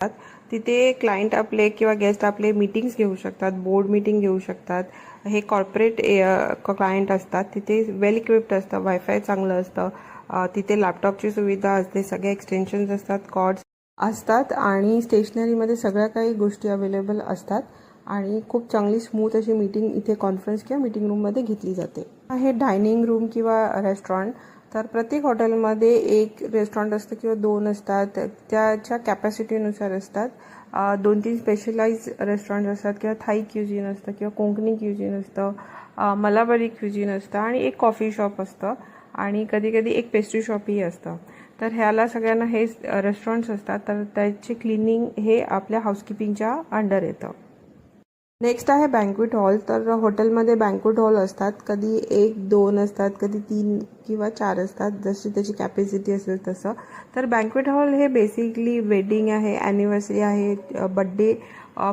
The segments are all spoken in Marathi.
तिथे क्लायंट आपले किंवा गेस्ट आपले मीटिंग्स घेऊ शकतात, बोर्ड मीटिंग घेऊ शकतात. हे कॉर्पोरेट क्लायंट असतात. तिथे वेल इक्विप्ड असतं, वायफाय चांगलं असतं, तिथे लॅपटॉपची सुविधा असते, सगळे एक्सटेन्शन्स असतात, कॉर्ड्स असतात आणि स्टेशनरीमध्ये सगळ्या काही गोष्टी अवेलेबल असतात आणि खूप चांगली स्मूथ अशी मीटिंग इथे कॉन्फरन्स किंवा मीटिंग रूममध्ये घेतली जाते. हे डायनिंग रूम किंवा रेस्टॉरंट, तर प्रत्येक हॉटेलमध्ये एक रेस्टॉरंट असतं किंवा 2 असतात, त्याच्या कॅपॅसिटीनुसार असतात. 2-3 स्पेशलाइज रेस्टॉरंट असतात किंवा थाई क्युझिन असतं किंवा कोंकणी क्युझिन असतं, मलाबारी क्युझिन असतं आणि एक कॉफी शॉप असतं आणि कधी कधी एक पेस्ट्री शॉपही असतं. तर ह्याला सगळ्यांना हे रेस्टॉरंट्स असतात, तर त्याचे क्लिनिंग हे आपल्या हाऊसकीपिंगच्या अंडर येतं. नेक्स्ट आहे बँक्वेट हॉल. तर हॉटेलमध्ये बँक्वेट हॉल असतात, कधी 1-2 असतात, कधी 3 किंवा 4 असतात, जशी त्याची कॅपॅसिटी असेल तसं. तर बँक्वेट हॉल हे बेसिकली वेडिंग आहे, ॲनिव्हर्सरी आहे, बड्डे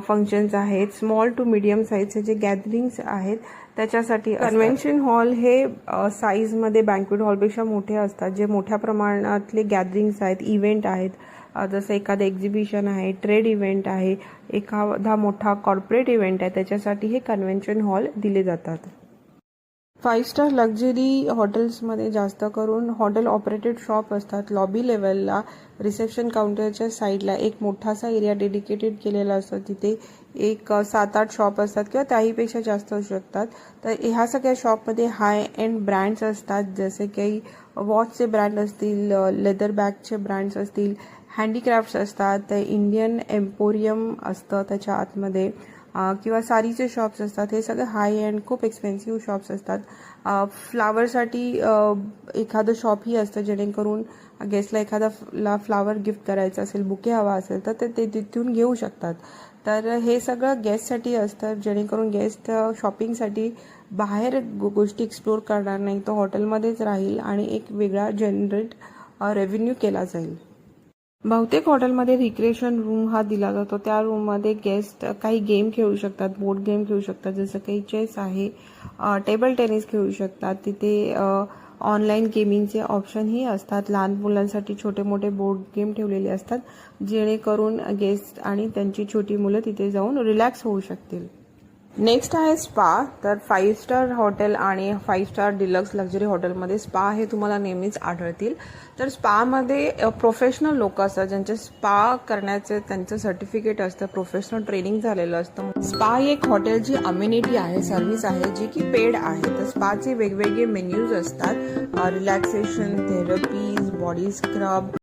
फंक्शन्स आहेत, स्मॉल टू मीडियम साईजचे जे गॅदरिंग्स आहेत त्याच्यासाठी. कन्व्हेन्शन हॉल हे साईजमध्ये बँक्वेट हॉलपेक्षा मोठे असतात, जे मोठ्या प्रमाणातले गॅदरिंग्स आहेत, इव्हेंट आहेत, जसं एखादं एक्झिबिशन आहे, ट्रेड इव्हेंट आहे, एखादा मोठा कॉर्पोरेट इव्हेंट आहे, त्याच्यासाठी हे कन्व्हेन्शन हॉल दिले जातात. 5 स्टार लक्झरी हॉटेल्समध्ये जास्त करून हॉटेल ऑपरेटेड शॉप असतात. लॉबी लेवलला रिसेप्शन काउंटरच्या साईडला एक मोठासा एरिया डेडिकेटेड केलेला असतो. तिथे एक 7-8 शॉप असतात किंवा त्याहीपेक्षा जास्त असू शकतात. तर ह्या सगळ्या शॉपमध्ये हाय एंड ब्रँड्स असतात, जसे काही वॉचचे ब्रँड असतील, लेदर बॅगचे ब्रँड्स असतील, हँडीक्राफ्ट्स असतात, इंडियन एम्पोरियम असतं त्याच्या आतमध्ये, किंवा साडीचे शॉप्स असतात. हे सगळे हाय एंड खूप एक्सपेन्सिव्ह शॉप्स असतात. फ्लावरसाठी एखादं शॉपही असतं, जेणेकरून गेस्टला एखादा फ्लावर गिफ्ट करायचा असेल, बुके हवा असेल तर ते तिथून घेऊ शकतात. तर हे सगळं गेस्टसाठी असतं, जेणेकरून गेस्ट शॉपिंगसाठी बाहेर गोष्टी एक्सप्लोर करणार नाही, तो हॉटेलमध्येच राहील आणि एक वेगळा जनरेट रेव्हेन्यू केला जाईल. बहुतेक हॉटेलमध्ये रिक्रिएशन रूम हा दिला जातो. त्या रूममध्ये गेस्ट काही गेम खेळू शकतात, बोर्ड गेम खेळू शकतात, जसं काही चेस आहे, टेबल टेनिस खेळू शकतात. तिथे ऑनलाईन गेमिंगचे ऑप्शनही असतात. लहान मुलांसाठी छोटे मोठे बोर्ड गेम ठेवलेले असतात, जेणेकरून गेस्ट आणि त्यांची छोटी मुलं तिथे जाऊन रिलॅक्स होऊ शकतील. नेक्स्ट आहे स्पा. तर 5 स्टार हॉटेल आणि 5 स्टार डिलक्स लक्झरी हॉटेलमध्ये स्पा हे तुम्हाला नेहमीच आढळतील. तर स्पामध्ये प्रोफेशनल लोक असतात, ज्यांचे स्पा करण्याचे त्यांचं सर्टिफिकेट असतं, प्रोफेशनल ट्रेनिंग झालेलं असतं. स्पा ही एक हॉटेलची अम्युनिटी आहे, सर्व्हिस आहे, जी की पेड आहे. तर स्पाचे वेगवेगळे मेन्यूज असतात, रिलॅक्सेशन, थेरपीज, बॉडी स्क्रब,